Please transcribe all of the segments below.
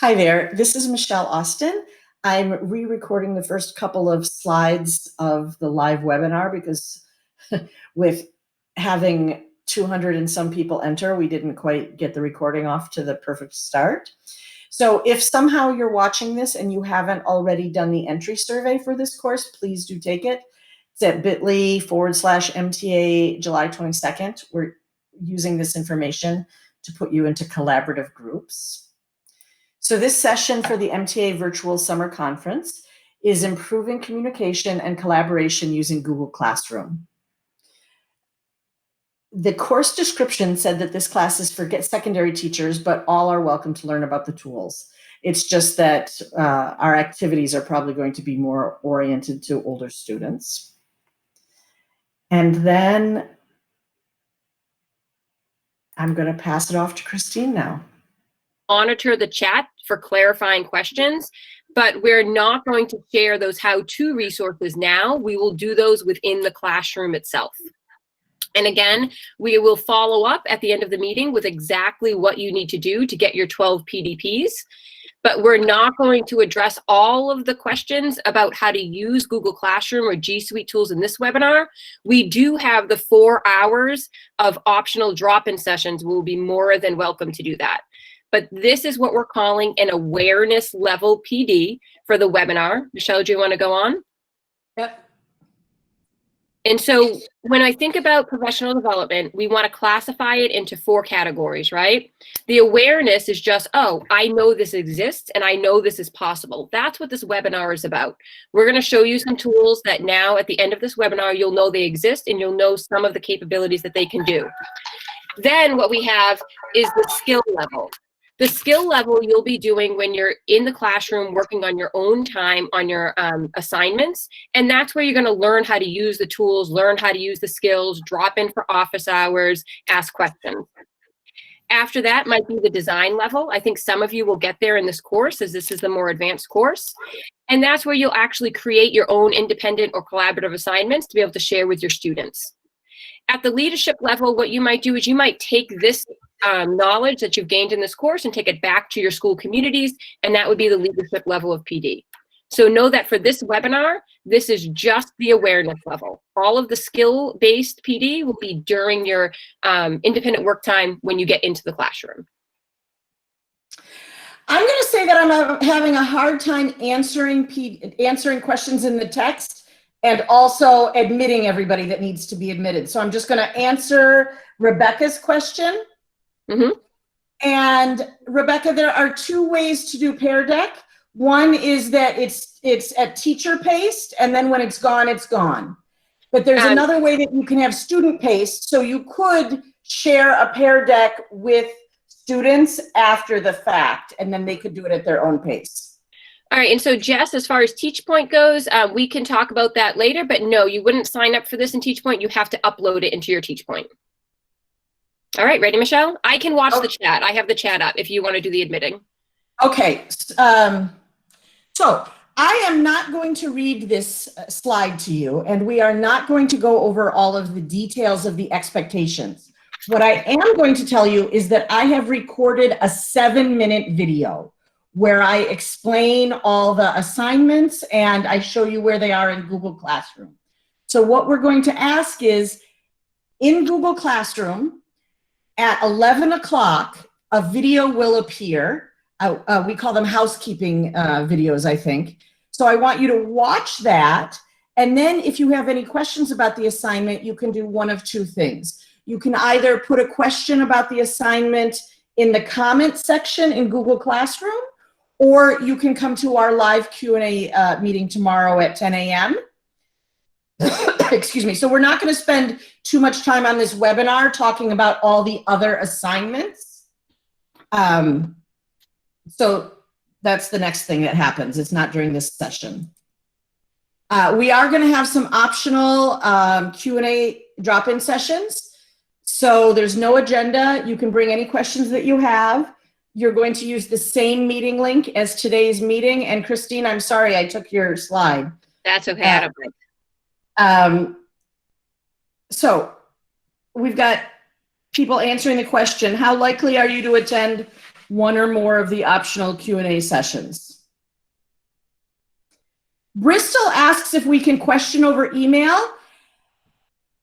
Hi there, this is Michelle Austin. I'm re-recording the first couple of slides of the live webinar because with having 200 and some people enter, we didn't quite get the recording off to the perfect start. So if somehow you're watching this and you haven't already done the entry survey for this course, please do take it. It's at bit.ly/MTA July 22nd. We're using this information to put you into collaborative groups. So this session for the MTA Virtual Summer Conference is improving communication and collaboration using Google Classroom. The course description said that this class is for secondary teachers, but all are welcome to learn about the tools. It's just that our activities are probably going to be more oriented to older students. And then I'm going to pass it off to Christine now. Monitor the chat for clarifying questions, but we're not going to share those how-to resources now. We will do those within the classroom itself. And again, we will follow up at the end of the meeting with exactly what you need to do to get your 12 PDPs. But we're not going to address all of the questions about how to use Google Classroom or G Suite tools in this webinar. We do have the 4 hours of optional drop-in sessions. We'll be more than welcome to do that. But this is what we're calling an awareness level PD for the webinar. Michelle, do you want to go on? Yep. And so when I think about professional development, we want to classify it into 4 categories, right? The awareness is just, oh, I know this exists and I know this is possible. That's what this webinar is about. We're going to show you some tools that now at the end of this webinar, you'll know they exist and you'll know some of the capabilities that they can do. Then what we have is the skill level. The skill level you'll be doing when you're in the classroom working on your own time on your assignments. And that's where you're going to learn how to use the tools, learn how to use the skills, drop in for office hours, ask questions. After that might be the design level. I think some of you will get there in this course as this is the more advanced course. And that's where you'll actually create your own independent or collaborative assignments to be able to share with your students. At the leadership level, what you might do is you might take this knowledge that you've gained in this course and take it back to your school communities, and that would be the leadership level of PD. So know that for this webinar, this is just the awareness level. All of the skill-based PD will be during your independent work time when you get into the classroom. I'm going to say that I'm having a hard time answering questions in the text and also admitting everybody that needs to be admitted. So I'm just going to answer Rebecca's question. Mm-hmm. And Rebecca, there are 2 ways to do Pear Deck. One is that it's at teacher paced, and then when it's gone, it's gone. But there's another way that you can have student paced, so you could share a Pear Deck with students after the fact, and then they could do it at their own pace. All right, and so Jess, as far as TeachPoint goes, we can talk about that later, but no, you wouldn't sign up for this in TeachPoint. You have to upload it into your TeachPoint. All right, ready, Michelle? I can watch the chat. I have the chat up if you want to do the admitting. Okay, so I am not going to read this slide to you, and we are not going to go over all of the details of the expectations. What I am going to tell you is that I have recorded a 7-minute video where I explain all the assignments and I show you where they are in Google Classroom. So what we're going to ask is, in Google Classroom, at 11 o'clock, a video will appear. We call them housekeeping videos, I think. So I want you to watch that. And then if you have any questions about the assignment, you can do one of 2 things. You can either put a question about the assignment in the comment section in Google Classroom, or you can come to our live Q&A meeting tomorrow at 10 a.m. Excuse me. So we're not going to spend too much time on this webinar talking about all the other assignments. So that's the next thing that happens. It's not during this session. We are going to have some optional Q&A drop-in sessions. So there's no agenda. You can bring any questions that you have. You're going to use the same meeting link as today's meeting. And Christine, I'm sorry, I took your slide. That's okay. So we've got people answering the question, how likely are you to attend one or more of the optional Q&A sessions. Bristol asks if we can question over email.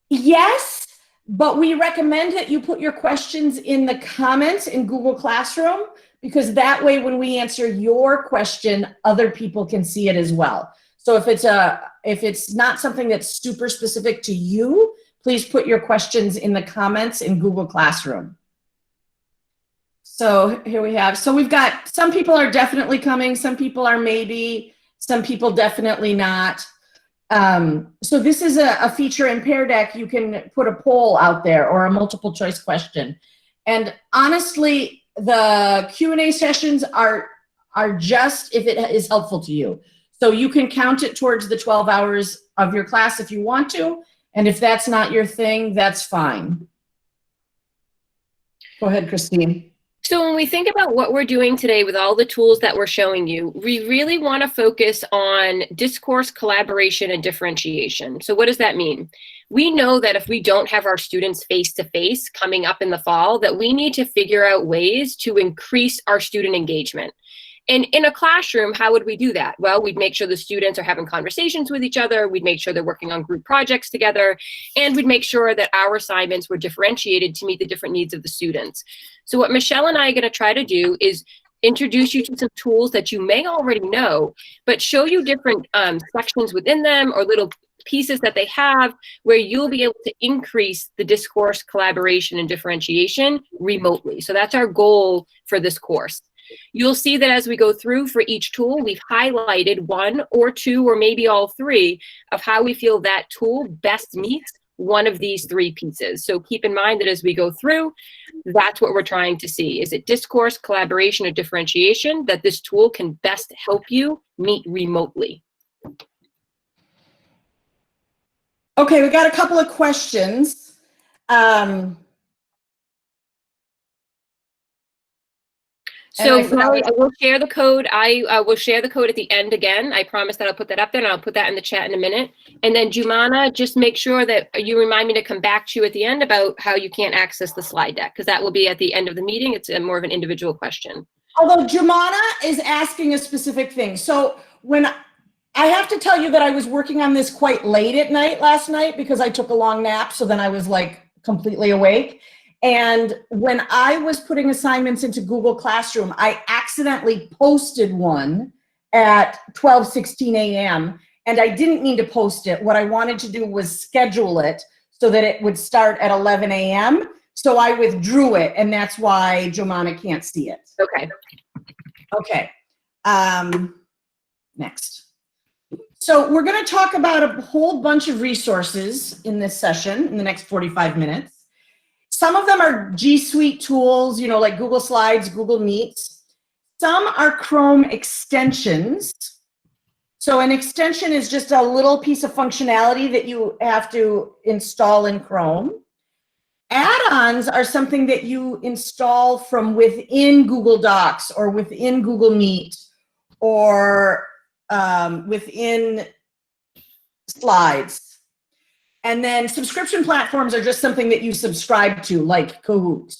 Yes, but we recommend that you put your questions in the comments in Google Classroom, because that way when we answer your question, other people can see it as well. So if it's not something that's super specific to you, please put your questions in the comments in Google Classroom. So here we have, so we've got, some people are definitely coming, some people are maybe, some people definitely not. So this is a feature in Pear Deck. You can put a poll out there or a multiple choice question. And honestly, the Q&A sessions are just if it is helpful to you. So you can count it towards the 12 hours of your class if you want to. And if that's not your thing, that's fine. Go ahead, Christine. So when we think about what we're doing today with all the tools that we're showing you, we really want to focus on discourse, collaboration, and differentiation. So what does that mean? We know that if we don't have our students face-to-face coming up in the fall, that we need to figure out ways to increase our student engagement. And in a classroom, how would we do that? Well, we'd make sure the students are having conversations with each other. We'd make sure they're working on group projects together. And we'd make sure that our assignments were differentiated to meet the different needs of the students. So what Michelle and I are going to try to do is introduce you to some tools that you may already know, but show you different sections within them or little pieces that they have where you'll be able to increase the discourse, collaboration, and differentiation remotely. So that's our goal for this course. You'll see that as we go through for each tool, we've highlighted one or two or maybe all three of how we feel that tool best meets one of these three pieces. So keep in mind that as we go through, that's what we're trying to see. Is it discourse, collaboration, or differentiation that this tool can best help you meet remotely? Okay, we got a couple of questions. So Molly, I will share the code. I will share the code at the end again. I promise that I'll put that up there, and I'll put that in the chat in a minute. And then Jumana, just make sure that you remind me to come back to you at the end about how you can't access the slide deck, because that will be at the end of the meeting. It's more of an individual question. Although Jumana is asking a specific thing. So when I have to tell you that I was working on this quite late at night last night because I took a long nap. So then I was like completely awake. And when I was putting assignments into Google Classroom, I accidentally posted one at 12:16 a.m. and I didn't mean to post it. What I wanted to do was schedule it so that it would start at 11 a.m. So I withdrew it, and that's why Jomana can't see it. Okay. Okay. Next. So we're going to talk about a whole bunch of resources in this session in the next 45 minutes. Some of them are G Suite tools, you know, like Google Slides, Google Meets. Some are Chrome extensions. So an extension is just a little piece of functionality that you have to install in Chrome. Add-ons are something that you install from within Google Docs or within Google Meet or within Slides. And then subscription platforms are just something that you subscribe to, like Kahoot.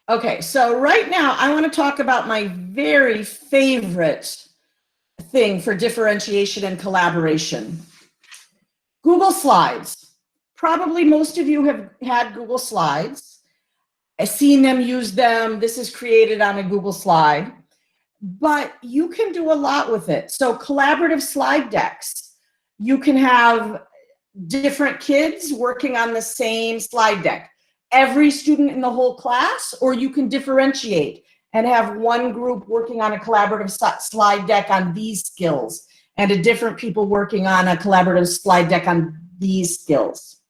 Okay, so right now I want to talk about my very favorite thing for differentiation and collaboration. Google Slides. Probably most of you have had Google Slides. I've seen them, used them. This is created on a Google slide. But you can do a lot with it. So collaborative slide decks. You can have different kids working on the same slide deck. Every student in the whole class, or you can differentiate and have one group working on a collaborative slide deck on these skills and a different people working on a collaborative slide deck on these skills.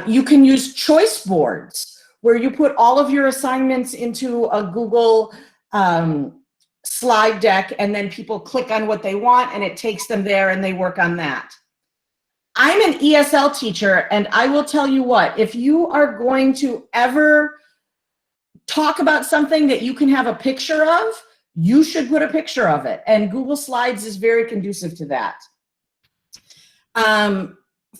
You can use choice boards where you put all of your assignments into a Google slide deck, and then people click on what they want and it takes them there and they work on that. I'm an ESL teacher, and I will tell you what, if you are going to ever talk about something that you can have a picture of, you should put a picture of it. And Google Slides is very conducive to that.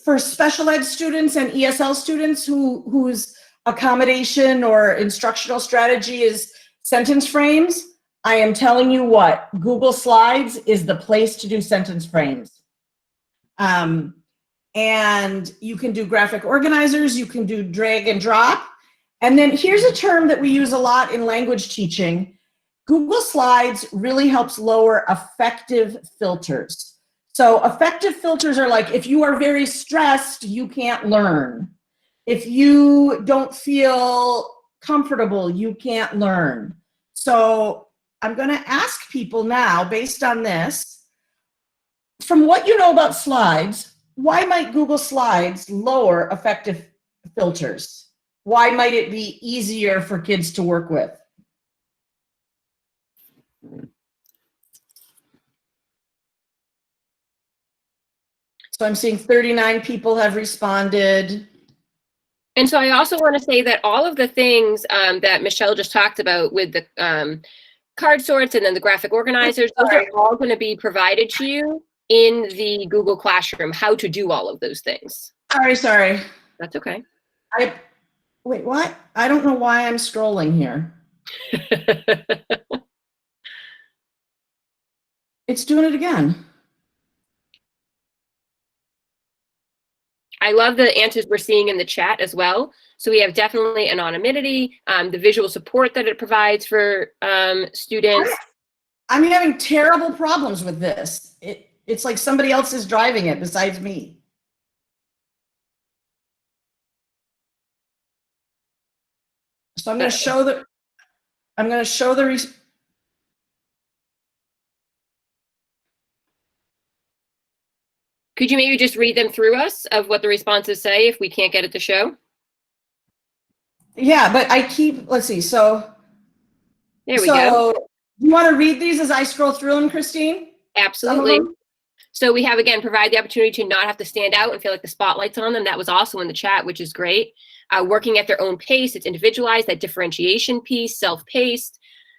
for special ed students and ESL students whose accommodation or instructional strategy is sentence frames, I am telling you what, Google Slides is the place to do sentence frames. And you can do graphic organizers, you can do drag and drop. And then here's a term that we use a lot in language teaching. Google Slides really helps lower affective filters. So affective filters are like, if you are very stressed, you can't learn. If you don't feel comfortable, you can't learn. So I'm going to ask people now, based on this, from what you know about slides, why might Google Slides lower affective filters? Why might it be easier for kids to work with? So I'm seeing 39 people have responded. And so I also want to say that all of the things that Michelle just talked about with the card sorts and then the graphic organizers, those are all going to be provided to you in the Google Classroom, how to do all of those things. Sorry. That's okay. Wait, what? I don't know why I'm scrolling here. It's doing it again. I love the answers we're seeing in the chat as well. So we have definitely anonymity, the visual support that it provides for students. I'm having terrible problems with this. It's like somebody else is driving it besides me. So I'm going to show the, Could you maybe just read them through us of what the responses say if we can't get it to show? Yeah, but I keep, let's see. So there we go. You want to read these as I scroll through them, Christine? Absolutely. So we have, again, provide the opportunity to not have to stand out and feel like the spotlight's on them. That was also in the chat, which is great. Working at their own pace, it's individualized, that differentiation piece, self-paced.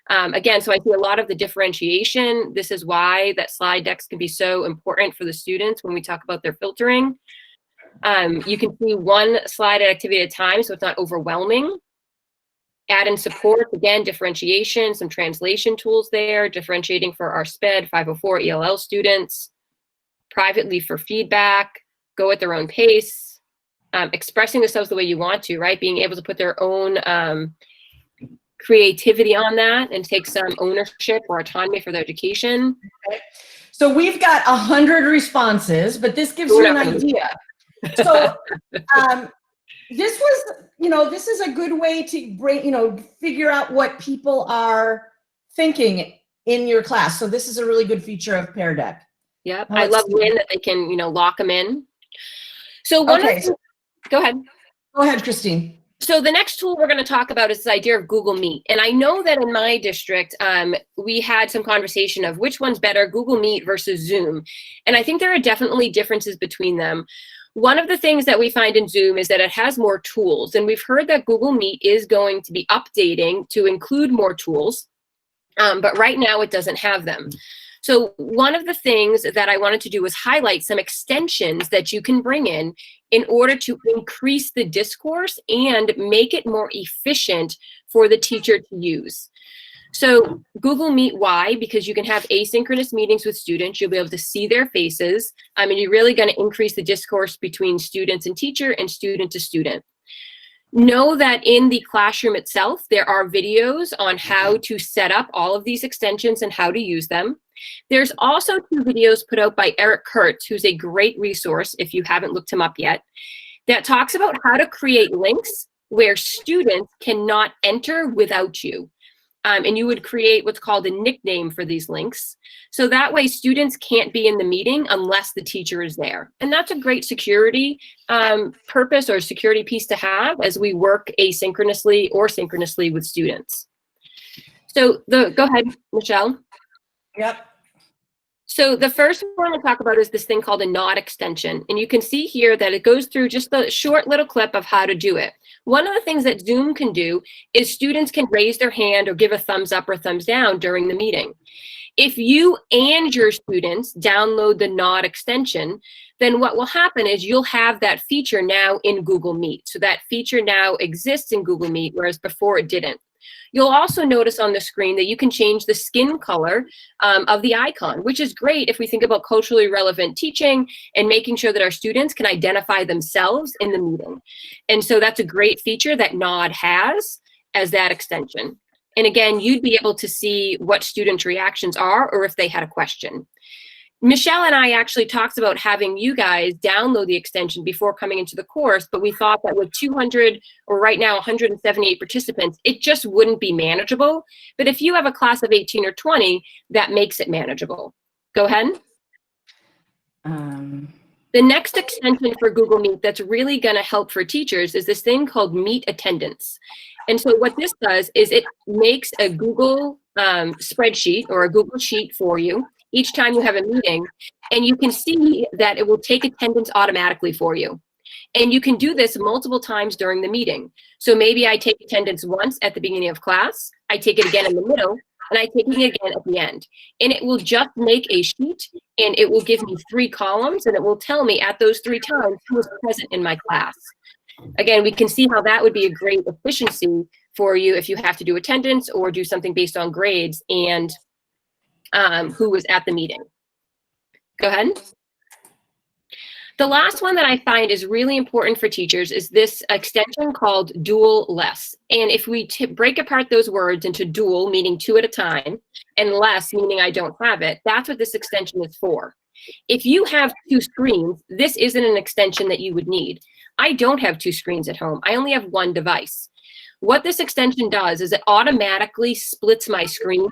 Again, so I see a lot of the differentiation. This is why that slide decks can be so important for the students when we talk about their filtering. You can see one slide activity at a time, so it's not overwhelming. Add in support, again, differentiation, some translation tools there, differentiating for our SPED 504 ELL students, privately for feedback, go at their own pace, expressing themselves the way you want to, right? Being able to put their own creativity on that and take some ownership or autonomy for their education. Okay. So we've got 100 responses, but this gives you an idea. So this was, this is a good way to bring, figure out what people are thinking in your class. So this is a really good feature of Pear Deck. Yep, I love Win that they can, lock them in. So go ahead. Go ahead, Christine. So the next tool we're going to talk about is this idea of Google Meet. And I know that in my district, we had some conversation of which one's better, Google Meet versus Zoom. And I think there are definitely differences between them. One of the things that we find in Zoom is that it has more tools. And we've heard that Google Meet is going to be updating to include more tools. But right now it doesn't have them. So one of the things that I wanted to do was highlight some extensions that you can bring in order to increase the discourse and make it more efficient for the teacher to use. So Google Meet, why? Because you can have asynchronous meetings with students. You'll be able to see their faces. And you're really going to increase the discourse between students and teacher and student to student. Know that in the classroom itself, there are videos on how to set up all of these extensions and how to use them. There's also 2 videos put out by Eric Kurtz, who's a great resource if you haven't looked him up yet, that talks about how to create links where students cannot enter without you. And you would create what's called a nickname for these links. So that way students can't be in the meeting unless the teacher is there. And that's a great security purpose or security piece to have as we work asynchronously or synchronously with students. So go ahead, Michelle. Yep. So the first one to talk about is this thing called a nod extension. And you can see here that it goes through just a short little clip of how to do it. One of the things that Zoom can do is students can raise their hand or give a thumbs up or thumbs down during the meeting. If you and your students download the Nod extension, then what will happen is you'll have that feature now in Google Meet. So that feature now exists in Google Meet, whereas before it didn't. You'll also notice on the screen that you can change the skin color of the icon, which is great if we think about culturally relevant teaching and making sure that our students can identify themselves in the meeting. And so that's a great feature that Nod has as that extension. And again, you'd be able to see what students' reactions are or if they had a question. Michelle and I actually talked about having you guys download the extension before coming into the course, but we thought that with 200 or right now 178 participants, it just wouldn't be manageable. But if you have a class of 18 or 20, that makes it manageable. Go ahead. The next extension for Google Meet that's really going to help for teachers is this thing called Meet Attendance. And so what this does is it makes a Google spreadsheet or a Google Sheet for you each time you have a meeting, and you can see that it will take attendance automatically for you. And you can do this multiple times during the meeting. So maybe I take attendance once at the beginning of class, I take it again in the middle, and I take it again at the end. And it will just make a sheet, and it will give me 3 columns, and it will tell me at those 3 times who was present in my class. Again, we can see how that would be a great efficiency for you if you have to do attendance or do something based on grades and who was at the meeting. Go ahead. The last one that I find is really important for teachers is this extension called dual less. And if we break apart those words into dual, meaning 2 at a time, and less, meaning I don't have it, that's what this extension is for. If you have 2 screens, this isn't an extension that you would need. I don't have 2 screens at home. I only have 1 device. What this extension does is it automatically splits my screen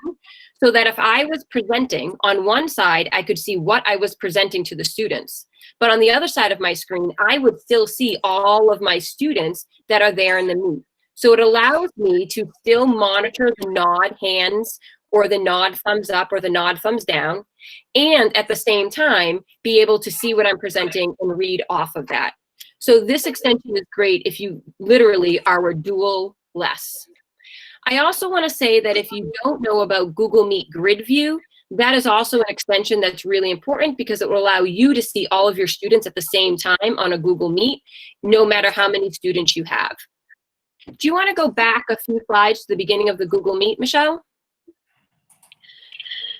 so that if I was presenting on one side, I could see what I was presenting to the students. But on the other side of my screen, I would still see all of my students that are there in the meet. So it allows me to still monitor the nod hands or the nod thumbs up or the nod thumbs down, and at the same time, be able to see what I'm presenting and read off of that. So this extension is great if you literally are a dual less. I also want to say that if you don't know about Google Meet Grid View, that is also an extension that's really important because it will allow you to see all of your students at the same time on a Google Meet, no matter how many students you have. Do you want to go back a few slides to the beginning of the Google Meet, Michelle?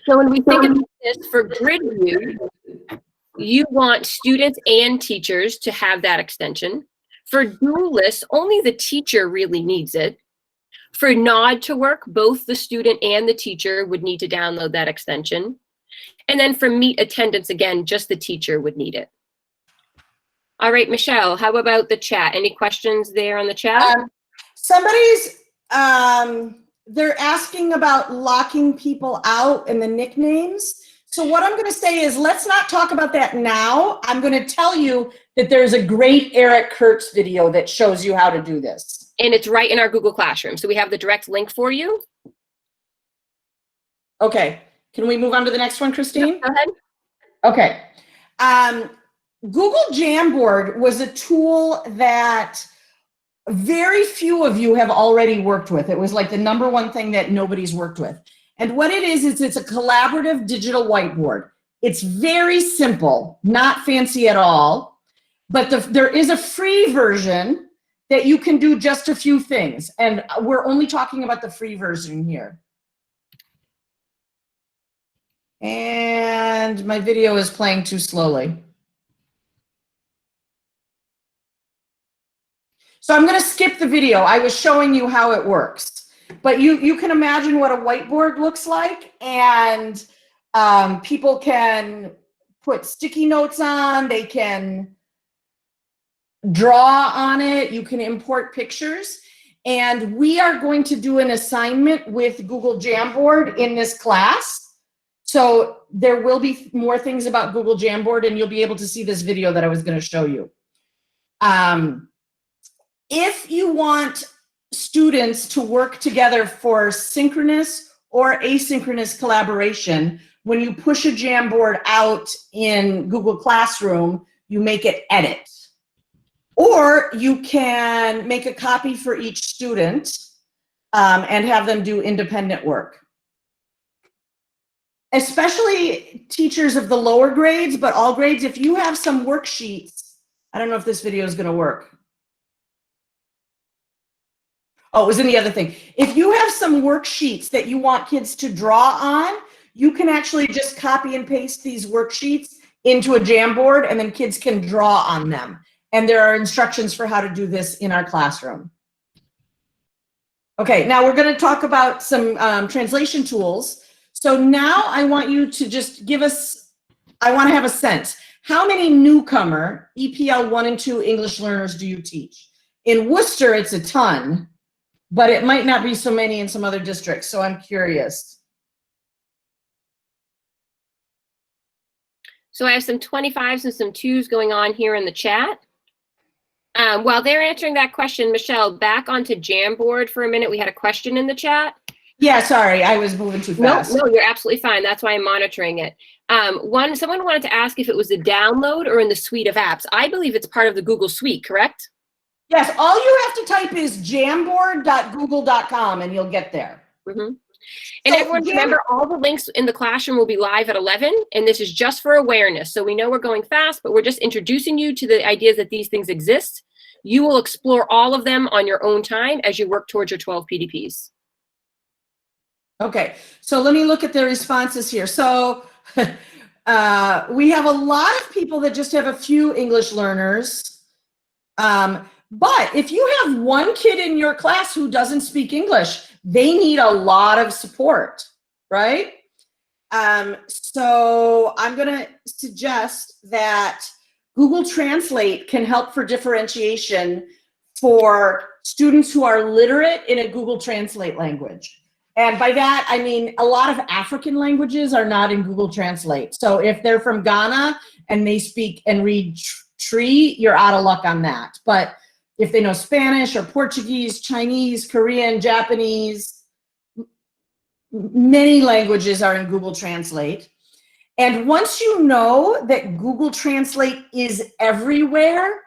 So when we think about this for Grid View, you want students and teachers to have that extension. For dual list, only the teacher really needs it. For Nod to work, both the student and the teacher would need to download that extension. And then for Meet Attendance, again, just the teacher would need it. All right, Michelle, how about the chat? Any questions there on the chat? Somebody's, they're asking about locking people out and the nicknames. So what I'm going to say is let's not talk about that now. I'm going to tell you that there's a great Eric Kurtz video that shows you how to do this. And it's right in our Google Classroom. So we have the direct link for you. Okay. Can we move on to the next one, Christine? Yep, go ahead. Okay. Google Jamboard was a tool that very few of you have already worked with. It was like the #1 thing that nobody's worked with. And what it is it's a collaborative digital whiteboard. It's very simple, not fancy at all, but there is a free version that you can do just a few things. And we're only talking about the free version here. And my video is playing too slowly. So I'm going to skip the video. I was showing you how it works. But you can imagine what a whiteboard looks like, and people can put sticky notes on, they can draw on it, you can import pictures, and we are going to do an assignment with Google Jamboard in this class. So there will be more things about Google Jamboard, and you'll be able to see this video that I was going to show you. If you want students to work together for synchronous or asynchronous collaboration, when you push a Jamboard out in Google Classroom, you make it edit. Or you can make a copy for each student and have them do independent work. especially teachers of the lower grades, but all grades, if you have some worksheets, I don't know if this video is going to work. Oh, it was in the other thing. If you have some worksheets that you want kids to draw on, you can actually just copy and paste these worksheets into a Jamboard, and then kids can draw on them. And there are instructions for how to do this in our classroom. Okay, now we're going to talk about some translation tools. So now I want you to just give us, I want to have a sense. How many newcomer EPL 1 and 2 English learners do you teach? In Worcester, it's a ton, but it might not be so many in some other districts. So I'm curious. So I have some 25s and some 2s going on here in the chat. While they're answering that question, Michelle, back onto Jamboard for a minute. We had a question in the chat. Yeah, sorry, I was moving too fast. No, you're absolutely fine. That's why I'm monitoring it. Someone wanted to ask if it was a download or in the suite of apps. I believe it's part of the Google Suite, correct? Yes, all you have to type is jamboard.google.com and you'll get there. Mm-hmm. And so everyone remember, all the links in the classroom will be live at 11, and this is just for awareness. So we know we're going fast, but we're just introducing you to the ideas that these things exist. You will explore all of them on your own time as you work towards your 12 PDPs. Okay, so let me look at the responses here. So we have a lot of people that just have a few English learners. But if you have one kid in your class who doesn't speak English, they need a lot of support, right? So I'm going to suggest that Google Translate can help for differentiation for students who are literate in a Google Translate language. And by that, I mean a lot of African languages are not in Google Translate. So if they're from Ghana and they speak and read tree, you're out of luck on that. But if they know Spanish or Portuguese, Chinese, Korean, Japanese, many languages are in Google Translate. And once you know that Google Translate is everywhere,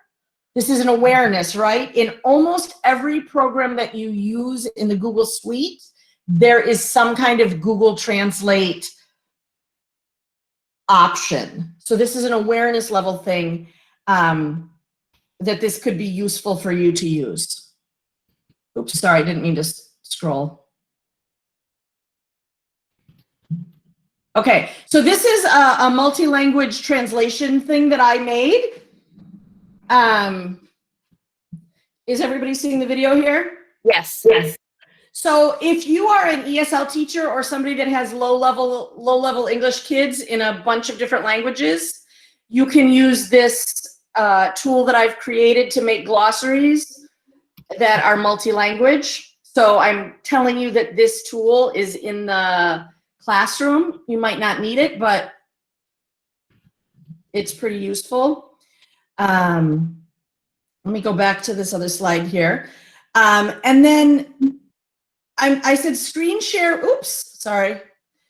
this is an awareness, right? In almost every program that you use in the Google Suite, there is some kind of Google Translate option. So this is an awareness level thing. That this could be useful for you to use. Oops, sorry, I didn't mean to scroll. Okay, so this is a multi-language translation thing that I made. Is everybody seeing the video here? Yes. Yes. So if you are an ESL teacher or somebody that has low-level English kids in a bunch of different languages, you can use this tool that I've created to make glossaries that are multi-language. So I'm telling you that this tool is in the classroom. You might not need it, but it's pretty useful. Let me go back to this other slide here. And then I said screen share, oops, sorry.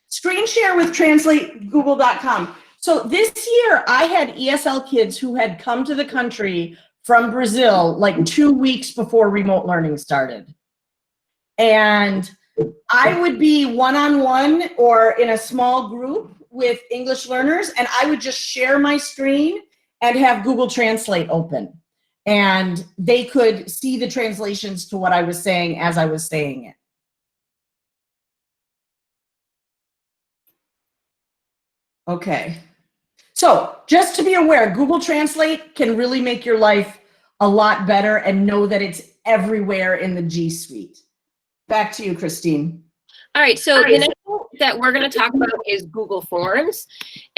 Screen share with translategoogle.com. So this year, I had ESL kids who had come to the country from Brazil like 2 weeks before remote learning started. And I would be one-on-one or in a small group with English learners, and I would just share my screen and have Google Translate open. And they could see the translations to what I was saying as I was saying it. Okay. So just to be aware, Google Translate can really make your life a lot better, and know that it's everywhere in the G Suite. Back to you, Christine. All right, so the next thing that we're going to talk about is Google Forms.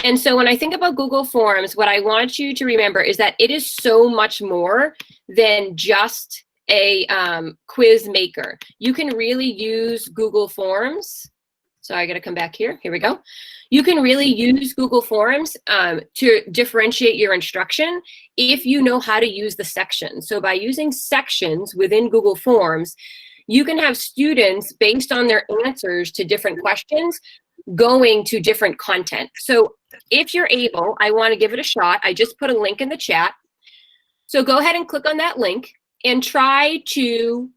And so when I think about Google Forms, what I want you to remember is that it is so much more than just a quiz maker. You can really use Google Forms. So I got to come back here. Here we go. You can really use Google Forms to differentiate your instruction if you know how to use the sections. So by using sections within Google Forms, you can have students, based on their answers to different questions, going to different content. So if you're able, I want to give it a shot. I just put a link in the chat. So go ahead and click on that link and try to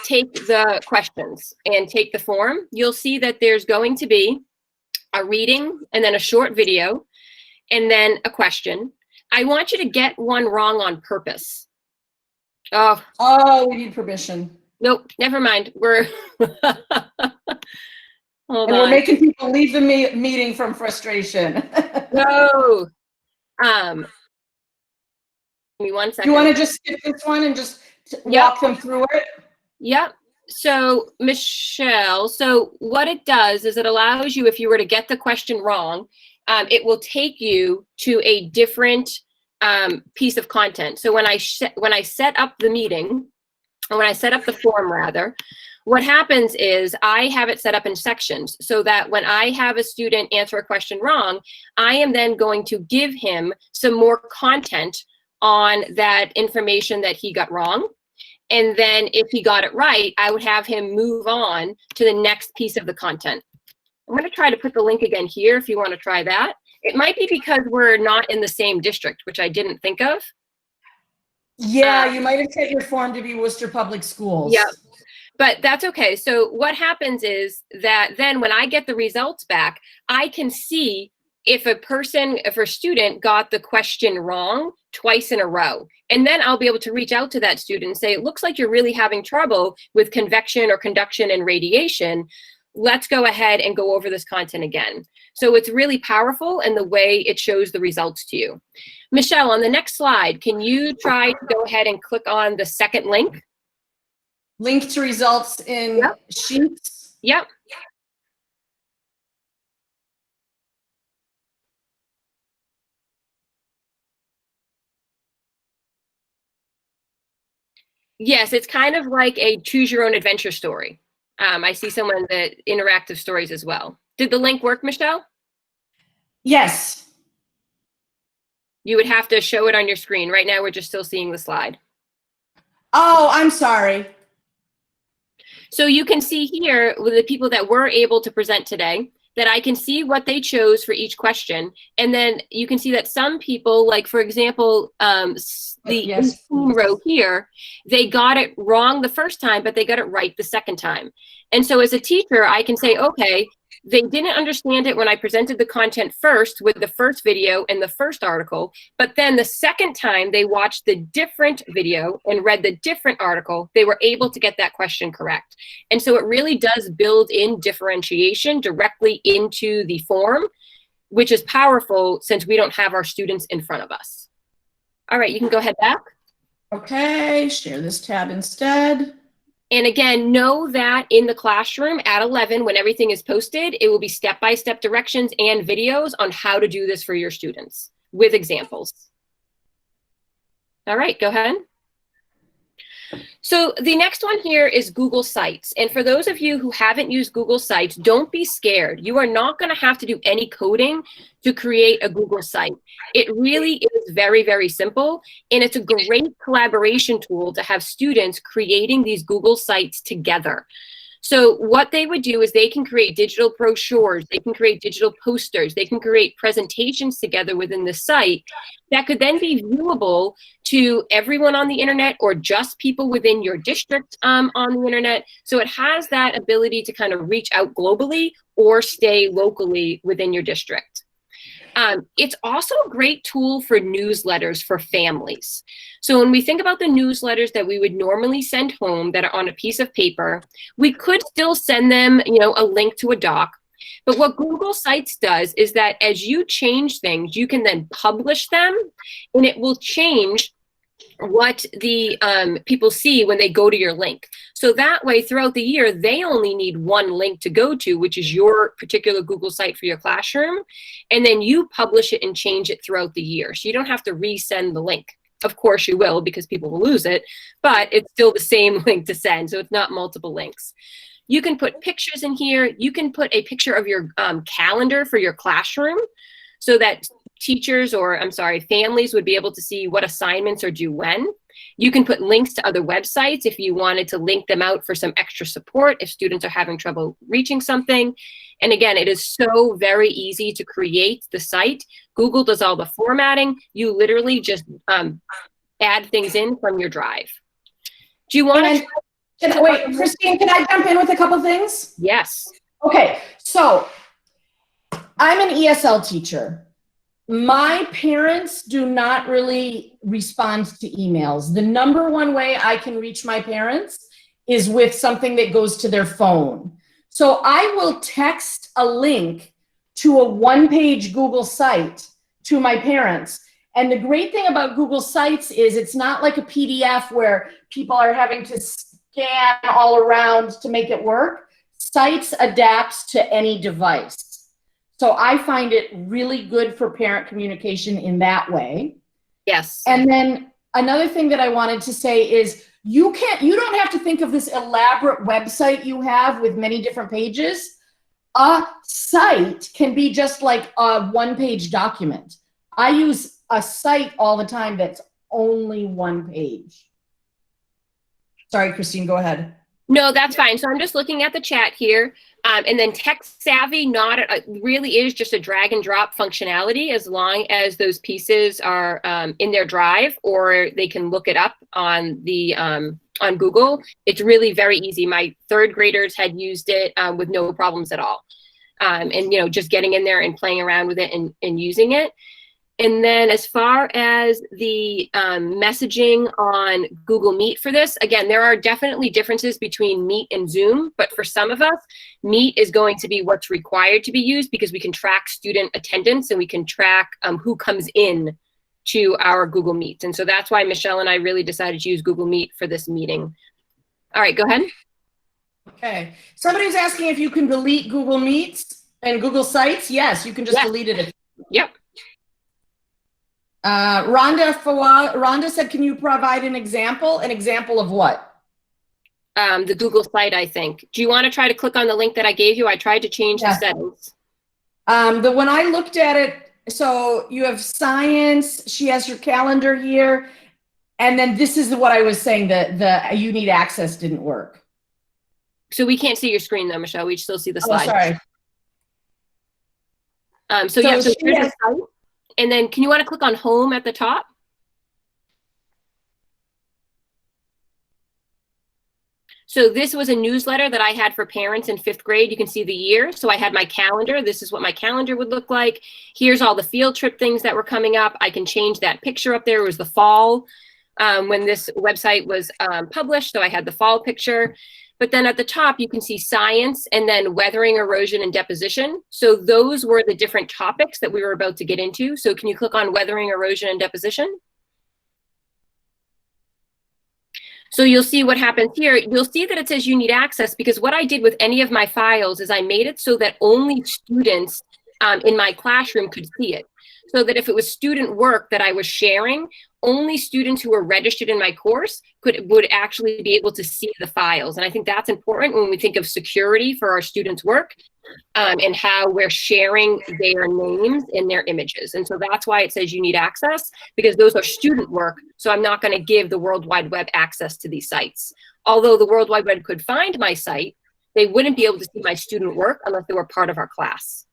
take the questions and take the form. You'll see that there's going to be a reading, and then a short video, and then a question. I want you to get one wrong on purpose. Oh, we need permission. Nope, never mind. We're hold And on. we're making people leave the meeting from frustration. No. Give me 1 second. You want to just skip this one and just walk them through it? Yep. So Michelle, so what it does is it allows you, if you were to get the question wrong, it will take you to a different piece of content. So when I set up the meeting, or when I set up the form rather, what happens is I have it set up in sections so that when I have a student answer a question wrong, I am then going to give him some more content on that information that he got wrong. And then if he got it right, I would have him move on to the next piece of the content. I'm going to try to put the link again here if you want to try that. It might be because we're not in the same district, which I didn't think of. Yeah, you might have set your form to be Worcester Public Schools. Yeah, but that's okay. So what happens is that then when I get the results back, I can see if a student got the question wrong twice in a row. And then I'll be able to reach out to that student and say, it looks like you're really having trouble with convection or conduction and radiation. Let's go ahead and go over this content again. So it's really powerful in the way it shows the results to you. Michelle, on the next slide, can you try to go ahead and click on the second link? Link to results in Sheets. Yep. Yes, it's kind of like a choose your own adventure story. I see someone that interactive stories as well. Did the link work, Michelle? Yes. You would have to show it on your screen. Right now, we're just still seeing the slide. Oh, I'm sorry. So you can see here with the people that were able to present today, that I can see what they chose for each question. And then you can see that some people, like for example, the 18 row here, they got it wrong the first time, but they got it right the second time. And so as a teacher, I can say, okay, they didn't understand it when I presented the content first with the first video and the first article, but then the second time they watched the different video and read the different article, they were able to get that question correct. And so it really does build in differentiation directly into the form, which is powerful since we don't have our students in front of us. All right, you can go ahead back. Okay, share this tab instead. And again, know that in the classroom at 11, when everything is posted, it will be step-by-step directions and videos on how to do this for your students with examples. All right, go ahead. So the next one here is Google Sites. And for those of you who haven't used Google Sites, don't be scared. You are not going to have to do any coding to create a Google site. It really is very, very simple. And it's a great collaboration tool to have students creating these Google Sites together. So what they would do is they can create digital brochures, they can create digital posters, they can create presentations together within the site that could then be viewable to everyone on the internet or just people within your district on the internet. So it has that ability to kind of reach out globally or stay locally within your district. It's also a great tool for newsletters for families. So when we think about the newsletters that we would normally send home that are on a piece of paper, we could still send them, a link to a doc. But what Google Sites does is that as you change things, you can then publish them and it will change what the people see when they go to your link. So that way throughout the year, they only need one link to go to, which is your particular Google site for your classroom. And then you publish it and change it throughout the year. So you don't have to resend the link. Of course you will, because people will lose it, but it's still the same link to send. So it's not multiple links. You can put pictures in here. You can put a picture of your calendar for your classroom so that teachers families would be able to see what assignments are due when. You can put links to other websites if you wanted to link them out for some extra support if students are having trouble reaching something. And again, it is so very easy to create the site. Google does all the formatting. You literally just add things in from your drive. Do you want to? Wait, Christine, can I jump in with a couple things? Yes. Okay, so I'm an ESL teacher. My parents do not really respond to emails. The number one way I can reach my parents is with something that goes to their phone. So I will text a link to a one-page Google site to my parents. And the great thing about Google Sites is it's not like a PDF where people are having to scan all around to make it work. Sites adapts to any device. So I find it really good for parent communication in that way. Yes. And then another thing that I wanted to say is you don't have to think of this elaborate website you have with many different pages. A site can be just like a one-page document. I use a site all the time that's only one page. Sorry, Christine, go ahead. No, that's fine. So I'm just looking at the chat here. And then tech savvy really is just a drag and drop functionality as long as those pieces are in their drive or they can look it up on the on Google. It's really very easy. My third graders had used it with no problems at all. And, you know, just getting in there and playing around with it and using it. And then as far as the messaging on Google Meet for this, again, there are definitely differences between Meet and Zoom, but for some of us, Meet is going to be what's required to be used because we can track student attendance and we can track who comes in to our Google Meets. And so that's why Michelle and I really decided to use Google Meet for this meeting. All right, go ahead. Okay. Somebody's asking if you can delete Google Meets and Google Sites. Yes, you can just delete it. Yep. Rhonda said, can you provide an example? An example of what? The Google site, I think. Do you want to try to click on the link that I gave you? I tried to change the settings. When I looked at it, so you have science, she has your calendar here, and then this is what I was saying, the you need access didn't work. So we can't see your screen though, Michelle. We still see the slide. Oh, sorry. So here's the site. And then can you want to click on home at the top? So this was a newsletter that I had for parents in 5th grade. You can see the year. So I had my calendar. This is what my calendar would look like. Here's all the field trip things that were coming up. I can change that picture up there. It was the fall when this website was published. So I had the fall picture. But then at the top, you can see science and then weathering, erosion, and deposition. So those were the different topics that we were about to get into. So can you click on weathering, erosion, and deposition? So you'll see what happens here. You'll see that it says you need access because what I did with any of my files is I made it so that only students in my classroom could see it. So that if it was student work that I was sharing, only students who were registered in my course would actually be able to see the files. And I think that's important when we think of security for our students' work and how we're sharing their names and their images. And so that's why it says you need access, because those are student work. So I'm not going to give the World Wide Web access to these sites. Although the World Wide Web could find my site, they wouldn't be able to see my student work unless they were part of our class.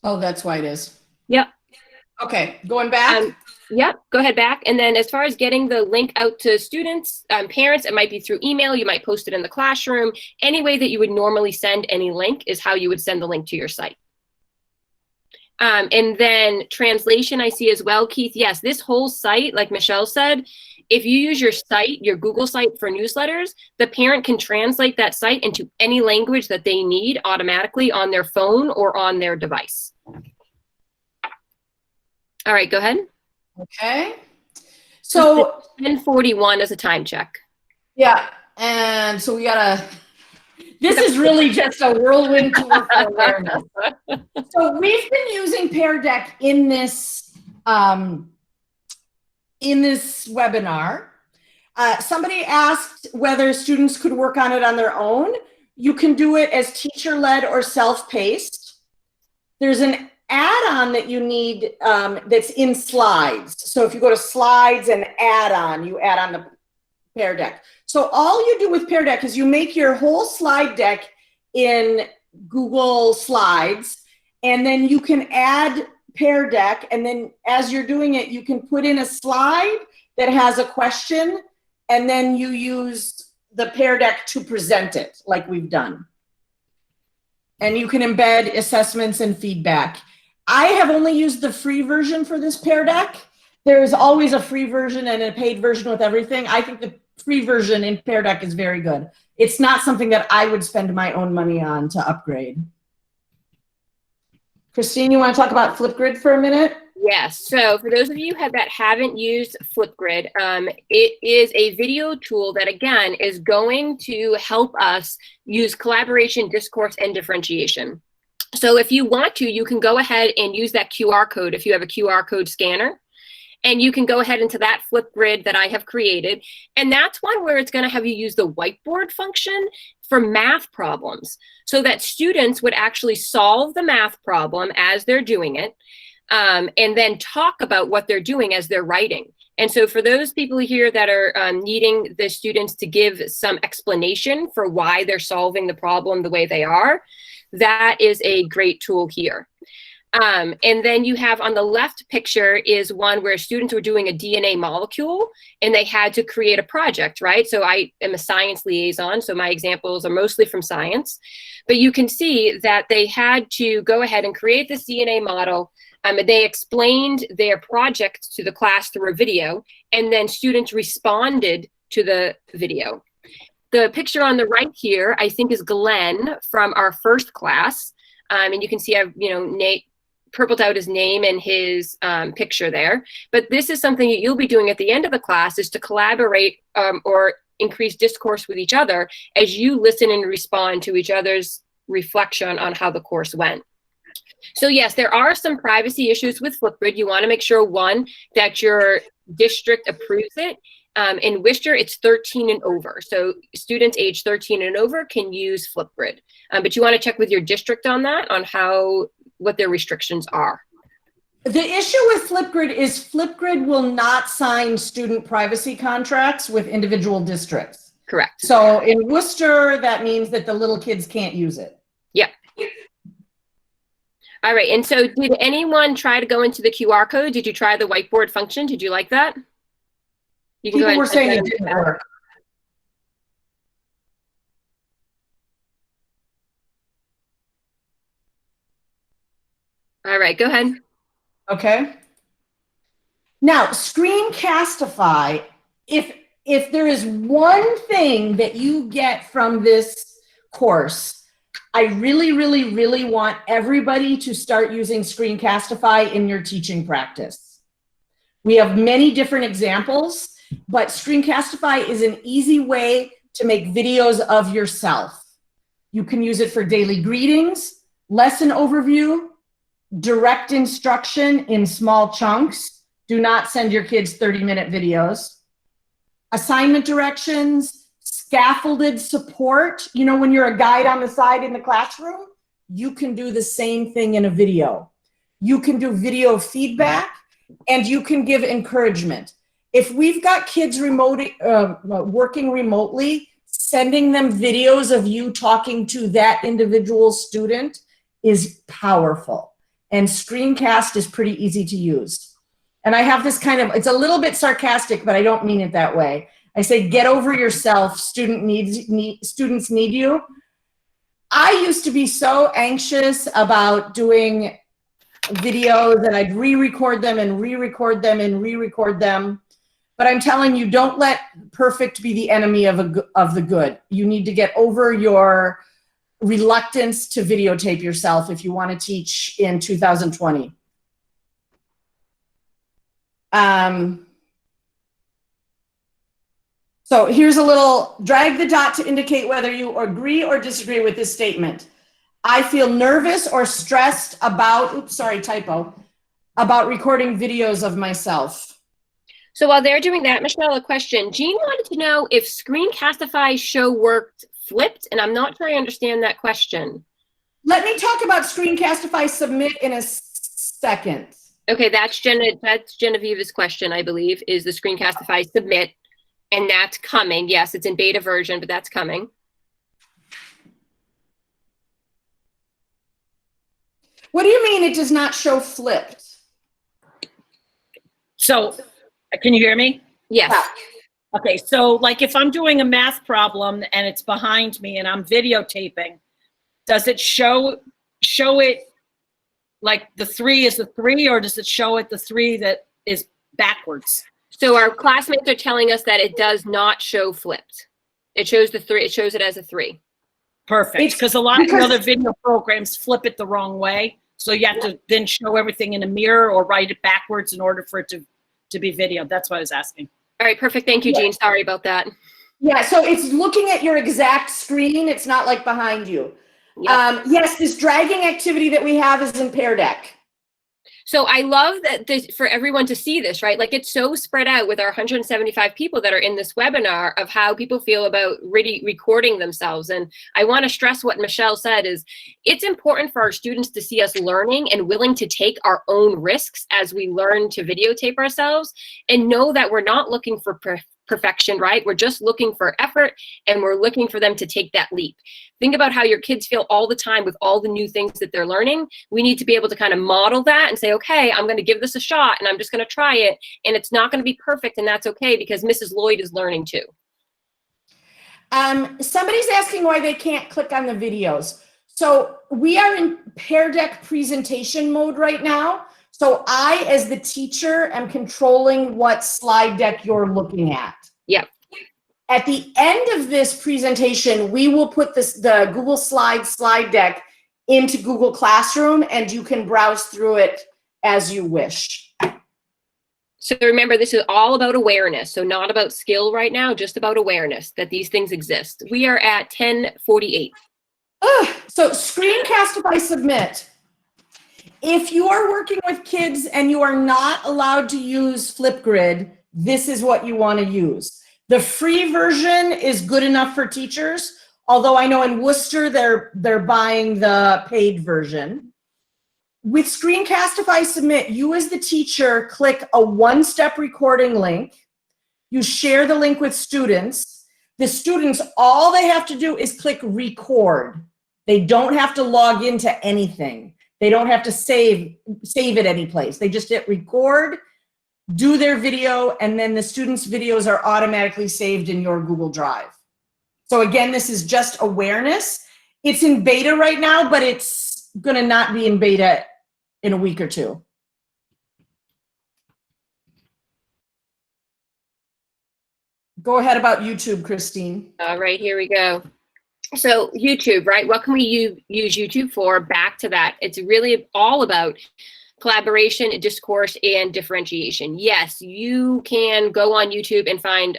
Oh, that's why it is. Yep. Okay, going back. Yep, go ahead back. And then as far as getting the link out to students, parents, it might be through email. You might post it in the classroom. Any way that you would normally send any link is how you would send the link to your site. And then translation I see as well, Keith. Yes, this whole site, like Michelle said, if you use your site, your Google site for newsletters, the parent can translate that site into any language that they need automatically on their phone or on their device. All right, go ahead. Okay. So 10:41 is a time check. Yeah, and so we gotta, this is really just a whirlwind tour for awareness. So we've been using Pear Deck in this webinar. Somebody asked whether students could work on it on their own. You can do it as teacher-led or self-paced. There's an add-on that you need that's in slides. So if you go to slides and add-on, you add on the Pear Deck. So all you do with Pear Deck is you make your whole slide deck in Google Slides, and then you can add Pear Deck, and then as you're doing it, you can put in a slide that has a question, and then you use the Pear Deck to present it like we've done. and you can embed assessments and feedback. I have only used the free version for this Pear Deck. There's always a free version and a paid version with everything. I think the free version in Pear Deck is very good. It's not something that I would spend my own money on to upgrade. Christine, you want to talk about Flipgrid for a minute? Yes. So for those of you that haven't used Flipgrid, it is a video tool that, again, is going to help us use collaboration, discourse, and differentiation. So if you want to, you can go ahead and use that QR code if you have a QR code scanner. And you can go ahead into that Flipgrid that I have created. And that's one where it's going to have you use the whiteboard function for math problems so that students would actually solve the math problem as they're doing it. And then talk about what they're doing as they're writing. And so for those people here that are needing the students to give some explanation for why they're solving the problem the way they are, that is a great tool here. And then you have on the left picture is one where students were doing a DNA molecule and they had to create a project, right? So I am a science liaison, so my examples are mostly from science. But you can see that they had to go ahead and create this DNA model. They explained their project to the class through a video, and then students responded to the video. The picture on the right here, I think, is Glenn from our first class. And you can see I've, Nate purpled out his name and his picture there. But this is something that you'll be doing at the end of the class, is to collaborate or increase discourse with each other as you listen and respond to each other's reflection on how the course went. So yes, there are some privacy issues with Flipgrid. You want to make sure, one, that your district approves it. In Worcester, it's 13 and over. So students age 13 and over can use Flipgrid. But you want to check with your district on that, on what their restrictions are. The issue with Flipgrid is Flipgrid will not sign student privacy contracts with individual districts. Correct. So in Worcester, that means that the little kids can't use it. Yep. All right. And so did anyone try to go into the QR code? Did you try the whiteboard function? Did you like that? You can People were saying it didn't work. All right, go ahead. Okay. Now, Screencastify, if there is one thing that you get from this course, I really, really, really want everybody to start using Screencastify in your teaching practice. We have many different examples, but Screencastify is an easy way to make videos of yourself. You can use it for daily greetings, lesson overview, direct instruction in small chunks. Do not send your kids 30-minute videos. Assignment directions, scaffolded support. When you're a guide on the side in the classroom, you can do the same thing in a video. You can do video feedback, and you can give encouragement. If we've got kids working remotely, sending them videos of you talking to that individual student is powerful. And Screencast is pretty easy to use. And I have this it's a little bit sarcastic, but I don't mean it that way. I say, get over yourself. Students need you. I used to be so anxious about doing videos, and I'd re-record them and re-record them and re-record them. But I'm telling you, don't let perfect be the enemy of the good. You need to get over your reluctance to videotape yourself if you want to teach in 2020. So here's a little, drag the dot to indicate whether you agree or disagree with this statement. I feel nervous or stressed about, about recording videos of myself. So while they're doing that, Michelle, a question. Jean wanted to know if Screencastify show worked flipped, and I'm not sure I understand that question. Let me talk about Screencastify Submit in a second. Okay, that's Genevieve's question, I believe, is the Screencastify Submit, and that's coming. Yes, it's in beta version, but that's coming. What do you mean it does not show flipped? So, can you hear me? Yes. Okay, so like if I'm doing a math problem and it's behind me and I'm videotaping, does it show it like the 3 is the 3, or does it show it the 3 that is backwards? So our classmates are telling us that it does not show flipped. It shows the 3. It shows it as a 3. Perfect, because a lot of the other video programs flip it the wrong way. So you have to then show everything in a mirror or write it backwards in order for it to be video. That's what I was asking. All right, perfect. Thank you, Jean. Sorry about that. Yeah, so it's looking at your exact screen. It's not like behind you. Yep. Yes, this dragging activity that we have is in Pear Deck. So I love that for everyone to see this, right? Like it's so spread out with our 175 people that are in this webinar of how people feel about really recording themselves. And I want to stress what Michelle said is it's important for our students to see us learning and willing to take our own risks as we learn to videotape ourselves and know that we're not looking for perfection, right? We're just looking for effort and we're looking for them to take that leap. Think about how your kids feel all the time with all the new things that they're learning. We need to be able to kind of model that and say, okay, I'm going to give this a shot and I'm just going to try it. And it's not going to be perfect, and that's okay because Mrs. Lloyd is learning too. Somebody's asking why they can't click on the videos. So we are in Pear Deck presentation mode right now. So I, as the teacher, am controlling what slide deck you're looking at. Yep. At the end of this presentation, we will put the Google Slides slide deck into Google Classroom, and you can browse through it as you wish. So remember, this is all about awareness. So not about skill right now, just about awareness that these things exist. We are at 10:48. So Screencastify submit. If you are working with kids and you are not allowed to use Flipgrid, this is what you want to use. The free version is good enough for teachers, although I know in Worcester they're buying the paid version. With Screencastify Submit, you as the teacher click a one-step recording link. You share the link with students. The students, all they have to do is click record. They don't have to log into anything. They don't have to save it any place. They just hit record, do their video, and then the students' videos are automatically saved in your Google Drive. So again, this is just awareness. It's in beta right now, but it's gonna not be in beta in a week or two. Go ahead about YouTube, Christine. All right, here we go. So YouTube, right? What can we use YouTube for? Back to that. It's really all about collaboration, discourse, and differentiation. Yes, you can go on YouTube and find,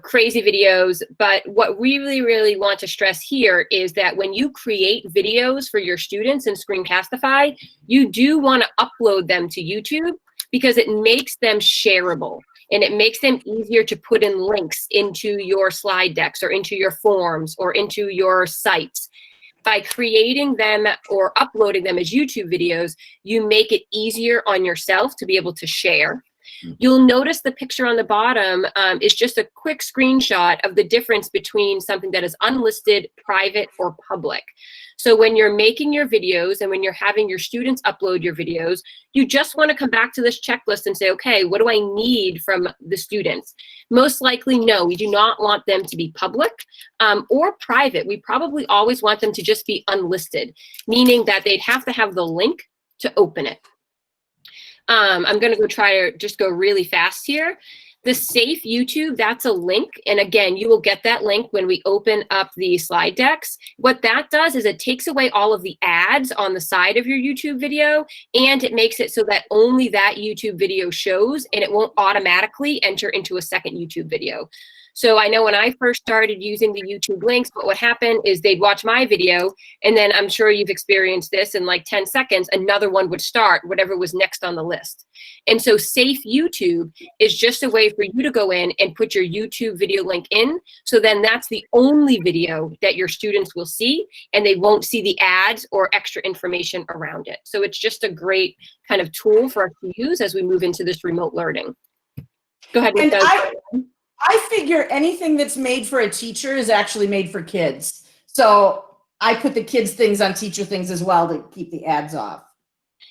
crazy videos. But what we really want to stress here is that when you create videos for your students in Screencastify, you do want to upload them to YouTube because it makes them shareable. And it makes them easier to put in links into your slide decks or into your forms or into your sites. By creating them or uploading them as YouTube videos, you make it easier on yourself to be able to share. You'll notice the picture on the bottom is just a quick screenshot of the difference between something that is unlisted, private, or public. So when you're making your videos and when you're having your students upload your videos, you just want to come back to this checklist and say, okay, what do I need from the students? Most likely, no, we do not want them to be public or private. We probably always want them to just be unlisted, meaning that they'd have to have the link to open it. I'm going to try to just go really fast here. The safe YouTube, that's a link. And again, you will get that link when we open up the slide decks. What that does is it takes away all of the ads on the side of your YouTube video, and it makes it so that only that YouTube video shows and it won't automatically enter into a second YouTube video. So I know when I first started using the YouTube links, what would happen is they'd watch my video, and then I'm sure you've experienced this, in like 10 seconds, another one would start, whatever was next on the list. And so safe YouTube is just a way for you to go in and put your YouTube video link in. So then that's the only video that your students will see, and they won't see the ads or extra information around it. So it's just a great kind of tool for us to use as we move into this remote learning. Go ahead, Nick. I figure anything that's made for a teacher is actually made for kids. So I put the kids things on teacher things as well to keep the ads off.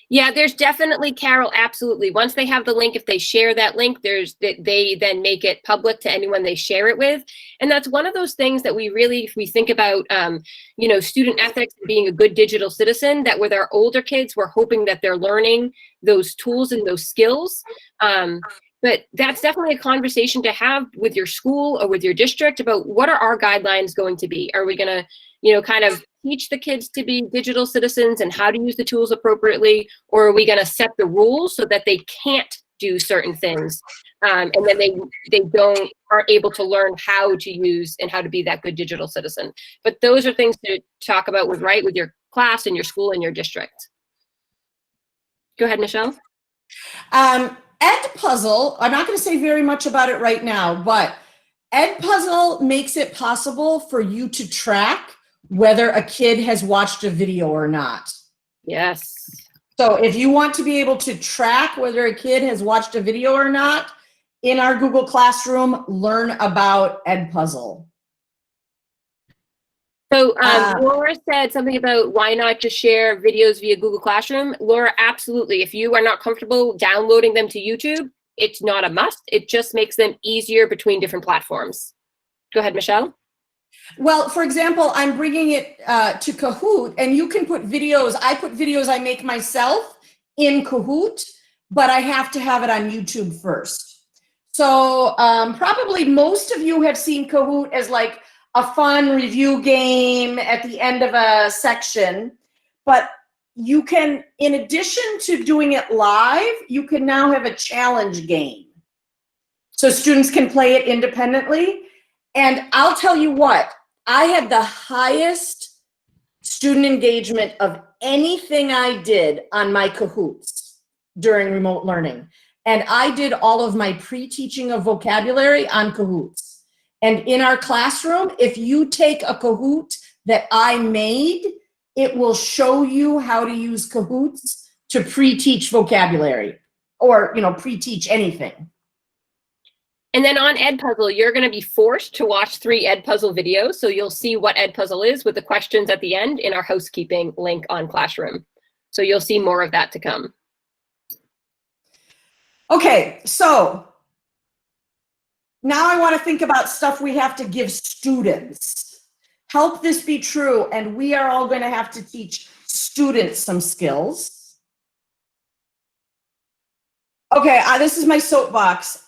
Yeah, there's definitely, Carol, absolutely. Once they have the link, if they share that link, they then make it public to anyone they share it with. And that's one of those things that we really, if we think about, student ethics and being a good digital citizen, that with our older kids, we're hoping that they're learning those tools and those skills. But that's definitely a conversation to have with your school or with your district about what are our guidelines going to be? Are we going to, kind of teach the kids to be digital citizens and how to use the tools appropriately? Or are we going to set the rules so that they can't do certain things? And then they aren't able to learn how to use and how to be that good digital citizen. But those are things to talk about with your class and your school and your district. Go ahead, Michelle. Edpuzzle, I'm not going to say very much about it right now, but Edpuzzle makes it possible for you to track whether a kid has watched a video or not. Yes. So if you want to be able to track whether a kid has watched a video or not, in our Google Classroom, learn about Edpuzzle. So Laura said something about why not just share videos via Google Classroom. Laura, absolutely. If you are not comfortable downloading them to YouTube, it's not a must. It just makes them easier between different platforms. Go ahead, Michelle. Well, for example, I'm bringing it to Kahoot, and you can put videos. I put videos I make myself in Kahoot, but I have to have it on YouTube first. So probably most of you have seen Kahoot as like a fun review game at the end of a section, but you can, in addition to doing it live, you can now have a challenge game. So students can play it independently. And I'll tell you what, I had the highest student engagement of anything I did on my Kahoots during remote learning. And I did all of my pre-teaching of vocabulary on Kahoots. And in our classroom, if you take a Kahoot that I made, it will show you how to use Kahoots to pre-teach vocabulary or, pre-teach anything. And then on Edpuzzle, you're going to be forced to watch 3 Edpuzzle videos. So you'll see what Edpuzzle is with the questions at the end in our housekeeping link on Classroom. So you'll see more of that to come. Okay, so now I want to think about stuff we have to give students. Help this be true, and we are all going to have to teach students some skills. Okay, this is my soapbox.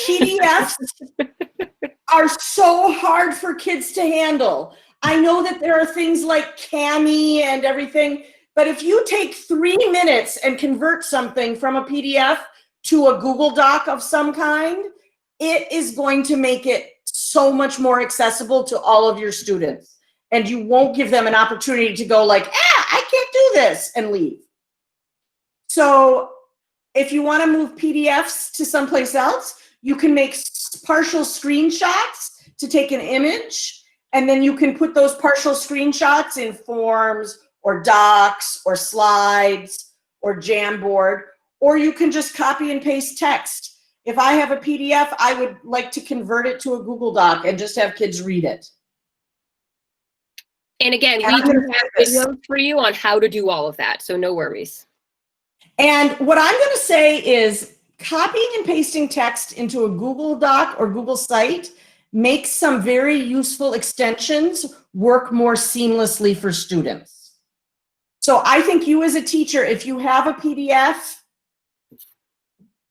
PDFs are so hard for kids to handle. I know that there are things like Kami and everything, but if you take 3 minutes and convert something from a PDF to a Google Doc of some kind, it is going to make it so much more accessible to all of your students. And you won't give them an opportunity to go like, I can't do this and leave. So if you want to move PDFs to someplace else, you can make partial screenshots to take an image, and then you can put those partial screenshots in forms or docs or slides or Jamboard, or you can just copy and paste text. If I have a PDF, I would like to convert it to a Google Doc and just have kids read it. And again, we do have videos for you on how to do all of that, so no worries. And what I'm going to say is copying and pasting text into a Google Doc or Google site makes some very useful extensions work more seamlessly for students. So I think you as a teacher, if you have a PDF,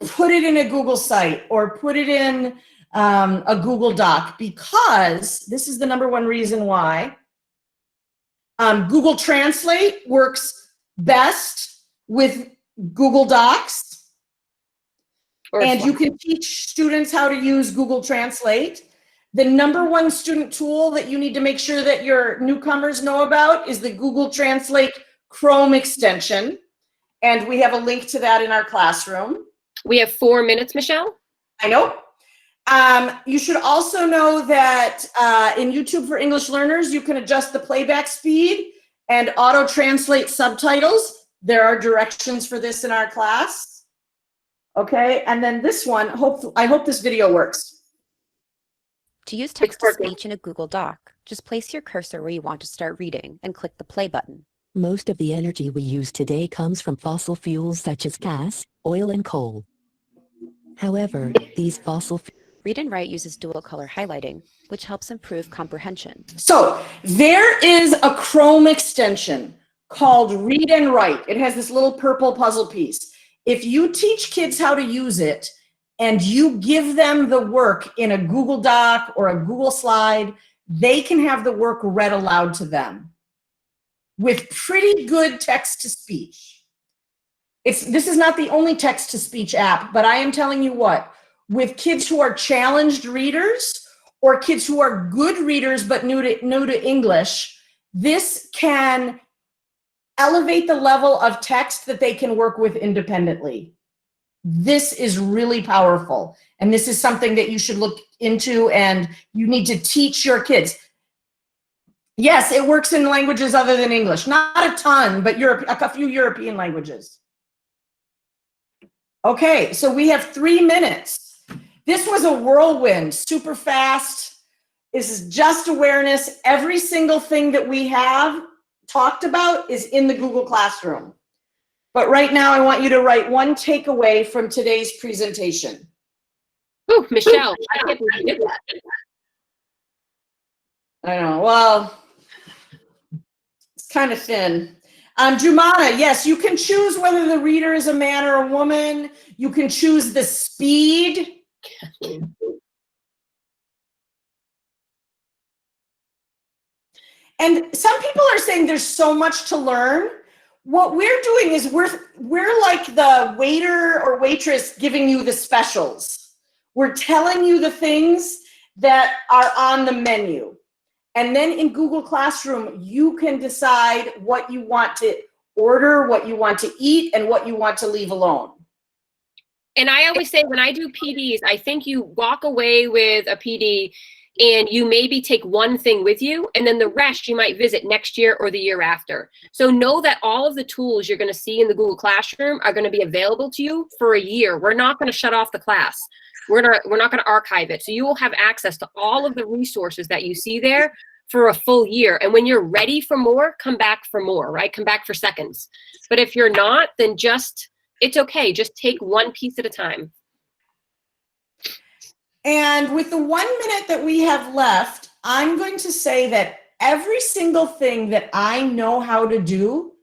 put it in a Google site or put it in a Google Doc, because this is the #1 reason why. Google Translate works best with Google Docs. And you can teach students how to use Google Translate. The #1 student tool that you need to make sure that your newcomers know about is the Google Translate Chrome extension. And we have a link to that in our classroom. We have 4 minutes, Michelle. I know. You should also know that in YouTube for English learners, you can adjust the playback speed and auto-translate subtitles. There are directions for this in our class. Okay, and then this one, I hope this video works. To use text-to-speech in a Google Doc, just place your cursor where you want to start reading and click the play button. Most of the energy we use today comes from fossil fuels such as gas, oil, and coal. However, these fossil Read and Write uses dual color highlighting, which helps improve comprehension. So there is a Chrome extension called Read and Write. It has this little purple puzzle piece. If you teach kids how to use it and you give them the work in a Google Doc or a Google slide, they can have the work read aloud to them with pretty good text to speech. This is not the only text to speech app, but I am telling you what, with kids who are challenged readers or kids who are good readers but new to English, this can elevate the level of text that they can work with independently. This is really powerful. And this is something that you should look into and you need to teach your kids. Yes, it works in languages other than English. Not a ton, but a few European languages. Okay, so we have 3 minutes. This was a whirlwind, super fast. This is just awareness. Every single thing that we have talked about is in the Google Classroom. But right now, I want you to write one takeaway from today's presentation. Ooh, Michelle, I can't believe you did that. I know, well, it's kind of thin. Jumana, yes, you can choose whether the reader is a man or a woman. You can choose the speed. And some people are saying there's so much to learn. What we're doing is we're like the waiter or waitress giving you the specials. We're telling you the things that are on the menu. And then in Google Classroom, you can decide what you want to order, what you want to eat, and what you want to leave alone. And I always say when I do PDs, I think you walk away with a PD and you maybe take one thing with you, and then the rest you might visit next year or the year after. So know that all of the tools you're going to see in the Google Classroom are going to be available to you for a year. We're not going to shut off the class. We're not going to archive it. So you will have access to all of the resources that you see there for a full year. And when you're ready for more, come back for more, right? Come back for seconds. But if you're not, then it's okay. Just take one piece at a time. And with the 1 minute that we have left, I'm going to say that every single thing that I know how to do,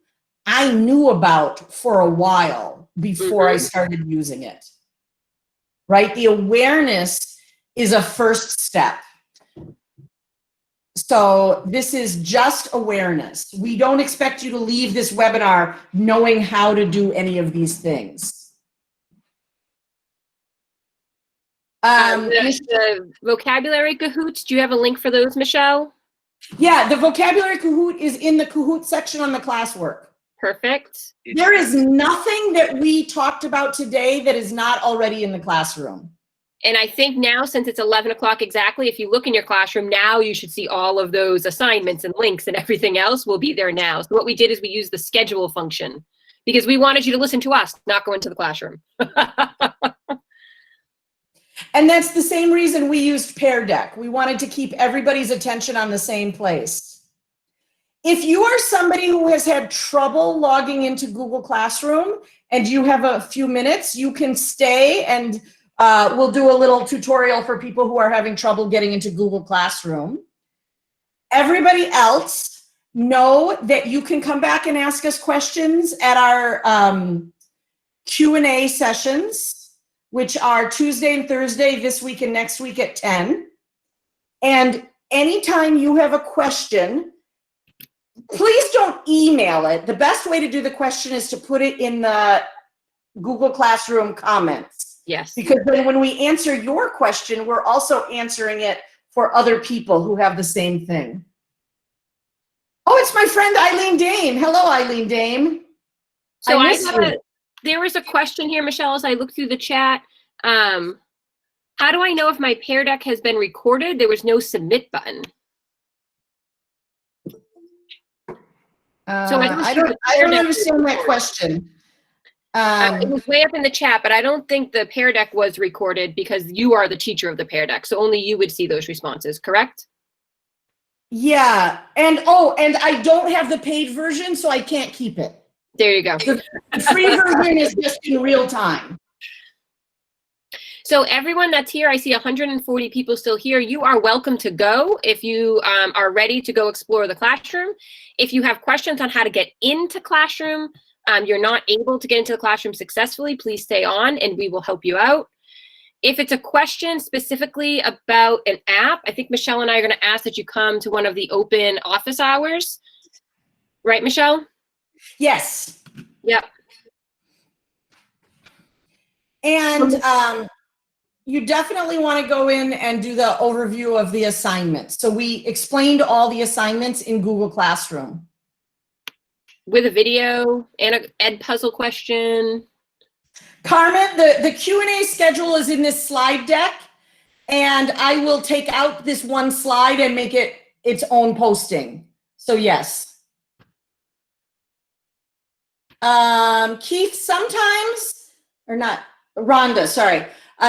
I knew about for a while before I started using it, right? The awareness is a first step. So this is just awareness. We don't expect you to leave this webinar knowing how to do any of these things. The vocabulary Kahoots, do you have a link for those, Michelle? Yeah, the vocabulary Kahoot is in the Kahoot section on the classwork. Perfect. There is nothing that we talked about today that is not already in the classroom. And I think now, since it's 11 o'clock exactly, if you look in your classroom now, you should see all of those assignments and links and everything else will be there now. So what we did is we used the schedule function because we wanted you to listen to us, not go into the classroom. And that's the same reason we used Pear Deck. We wanted to keep everybody's attention on the same place. If you are somebody who has had trouble logging into Google Classroom and you have a few minutes, you can stay and we'll do a little tutorial for people who are having trouble getting into Google Classroom. Everybody else, know that you can come back and ask us questions at our Q&A sessions, which are Tuesday and Thursday this week and next week at 10. And anytime you have a question, please don't email it. The best way to do the question is to put it in the Google Classroom comments. Yes. Because then when we answer your question, we're also answering it for other people who have the same thing. Oh, it's my friend Eileen Dame. Hello, Eileen Dame. So there was a question here, Michelle, as I look through the chat. How do I know if my Pear Deck has been recorded? There was no submit button. So I don't understand that question. It was way up in the chat, but I don't think the Pear Deck was recorded because you are the teacher of the Pear Deck. So only you would see those responses, correct? Yeah, and I don't have the paid version, so I can't keep it. There you go. The free version is just in real time. So everyone that's here, I see 140 people still here. You are welcome to go if you are ready to go explore the classroom. If you have questions on how to get into classroom, you're not able to get into the classroom successfully, please stay on and we will help you out. If it's a question specifically about an app, I think Michelle and I are going to ask that you come to one of the open office hours. Right, Michelle? Yes. Yep. And you definitely want to go in and do the overview of the assignments. So we explained all the assignments in Google Classroom. With a video and an ed puzzle question. Carmen, the Q&A schedule is in this slide deck, and I will take out this one slide and make it its own posting. So yes. Keith, sometimes, or not, Rhonda, sorry.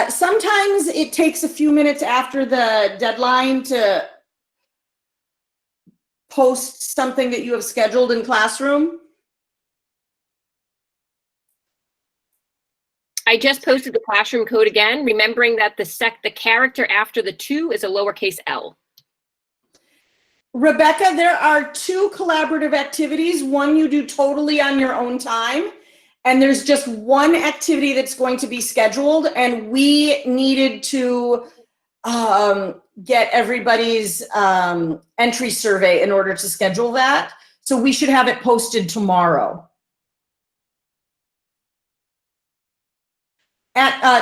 Sometimes it takes a few minutes after the deadline to post something that you have scheduled in Classroom. I just posted the classroom code again, remembering that the character after the 2 is a lowercase l. Rebecca, there are 2 collaborative activities. One you do totally on your own time, and there's just one activity that's going to be scheduled, and we needed to get everybody's entry survey in order to schedule that. So we should have it posted tomorrow.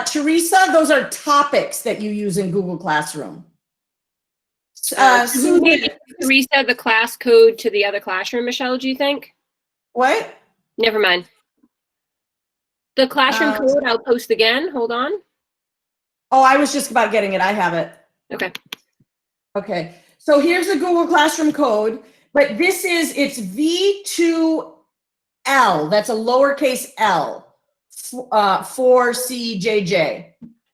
Teresa, those are topics that you use in Google Classroom. Susan, Teresa, the class code to the other classroom, Michelle, do you think? what? Never mind. The classroom code, I'll post again. Hold on. Oh, I was just about getting it. I have it. Okay. Okay. So here's the Google Classroom code, but it's V2L. That's a lowercase L, 4CJJ.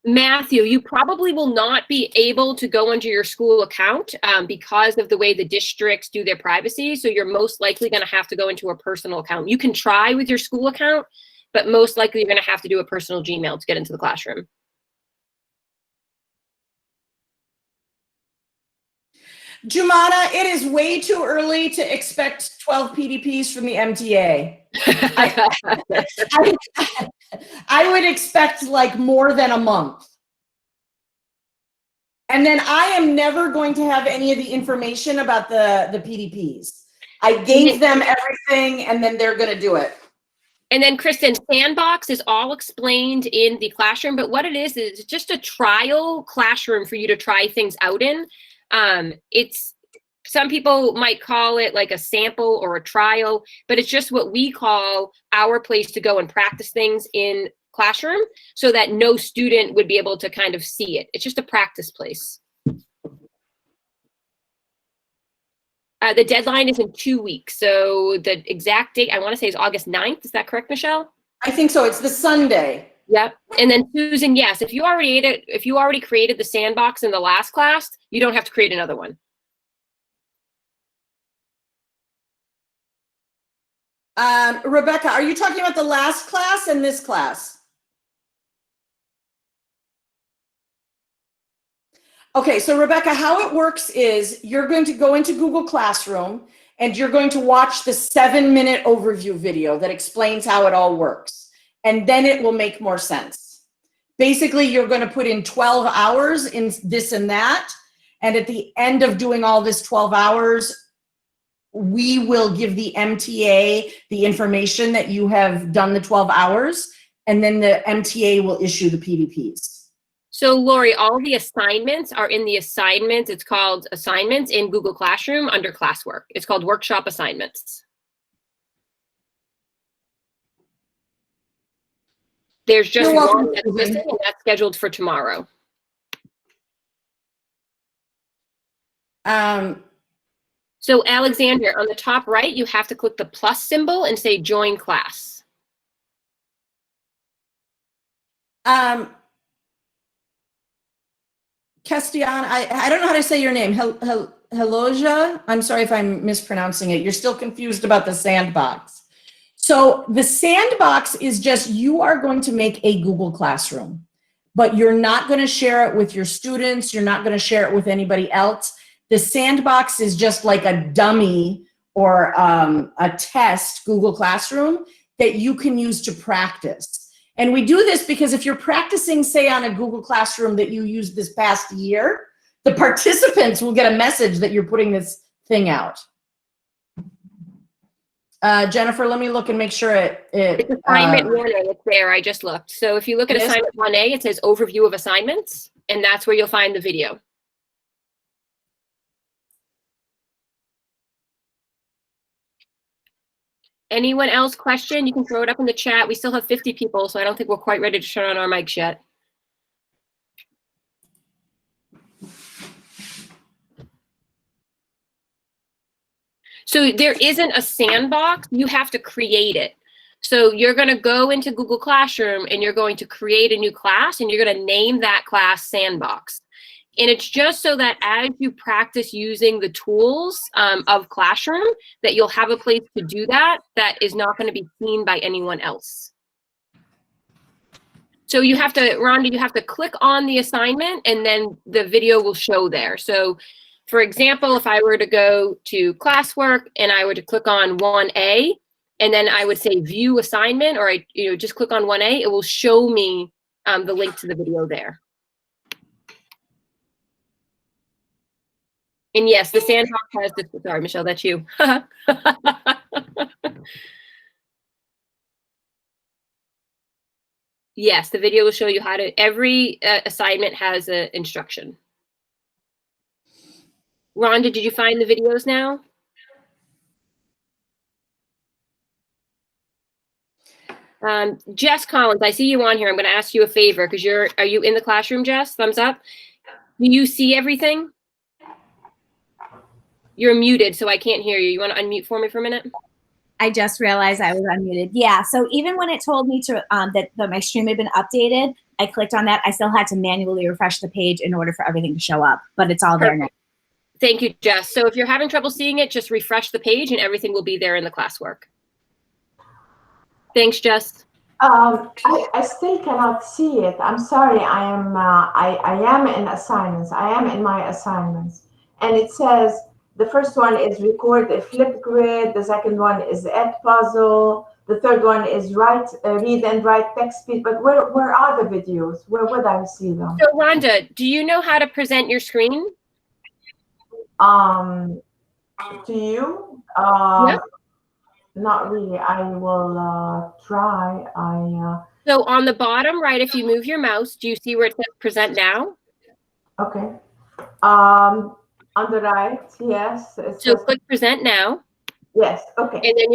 Matthew, you probably will not be able to go into your school account because of the way the districts do their privacy. So you're most likely going to have to go into a personal account. You can try with your school account, but most likely you're going to have to do a personal Gmail to get into the classroom. Jumana, it is way too early to expect 12 PDPs from the MTA. I would expect like more than a month. And then I am never going to have any of the information about the PDPs. I gave them everything and then they're going to do it. And then Kristen, Sandbox is all explained in the classroom, but what it is just a trial classroom for you to try things out in. Some people might call it like a sample or a trial, but it's just what we call our place to go and practice things in classroom so that no student would be able to kind of see it. It's just a practice place. The deadline is in 2 weeks. So the exact date I want to say is August 9th. Is that correct, Michelle? I think so. It's the Sunday. Yep. And then Susan, yes, if you already created the sandbox in the last class, you don't have to create another one. Rebecca, are you talking about the last class and this class? Okay, so Rebecca, how it works is you're going to go into Google Classroom and you're going to watch the 7-minute overview video that explains how it all works. And then it will make more sense. Basically, you're going to put in 12 hours in this and that. And at the end of doing all this 12 hours, we will give the MTA the information that you have done the 12 hours, and then the MTA will issue the PDPs. So Lori, all the assignments are in the assignments. It's called assignments in Google Classroom under classwork. It's called workshop assignments. There's just one that's missing, and that's scheduled for tomorrow. So Alexander, on the top right, you have to click the plus symbol and say join class. Castellan, I don't know how to say your name. Heloja, I'm sorry if I'm mispronouncing it. You're still confused about the sandbox. So the sandbox is just, you are going to make a Google Classroom, but you're not going to share it with your students. You're not going to share it with anybody else. The sandbox is just like a dummy or a test Google Classroom that you can use to practice. And we do this because if you're practicing, say, on a Google Classroom that you used this past year, the participants will get a message that you're putting this thing out. Jennifer, let me look and make sure It's assignment 1A. It's there. I just looked. So if you look at Yes. assignment 1A, it says overview of assignments, and that's where you'll find the video. Anyone else question? You can throw it up in the chat. We still have 50 people, so I don't think we're quite ready to turn on our mics yet. So there isn't a sandbox. You have to create it. So you're going to go into Google Classroom and you're going to create a new class and you're going to name that class Sandbox. And it's just so that as you practice using the tools of Classroom, that you'll have a place to do that that is not going to be seen by anyone else. So you have to, Rhonda, you have to click on the assignment and then the video will show there. So for example, if I were to go to classwork and I were to click on 1A, and then I would say view assignment, or I just click on 1A, it will show me the link to the video there. And yes, the sandbox has this, sorry, Michelle, that's you. Yes, the video will show you how to, every assignment has an instruction. Rhonda, did you find the videos now? Jess Collins, I see you on here. I'm going to ask you a favor because are you in the classroom, Jess? Thumbs up. Do you see everything? You're muted, so I can't hear you. You want to unmute for me for a minute? I just realized I was unmuted. Yeah, so even when it told me to that my stream had been updated, I clicked on that. I still had to manually refresh the page in order for everything to show up, but it's all there now. Thank you, Jess. So if you're having trouble seeing it, just refresh the page and everything will be there in the classwork. Thanks, Jess. I still cannot see it. I'm sorry. I am in assignments. I am in my assignments, and it says the first one is record a Flipgrid. The second one is Edpuzzle. The third one is read and write text speed. But where are the videos? Where would I see them? So Rhonda, do you know how to present your screen? To you? Yeah. Not really. I will try. So on the bottom right, if you move your mouse, do you see where it says present now? Okay. On the right, yes. So click present now. Yes. Okay. And then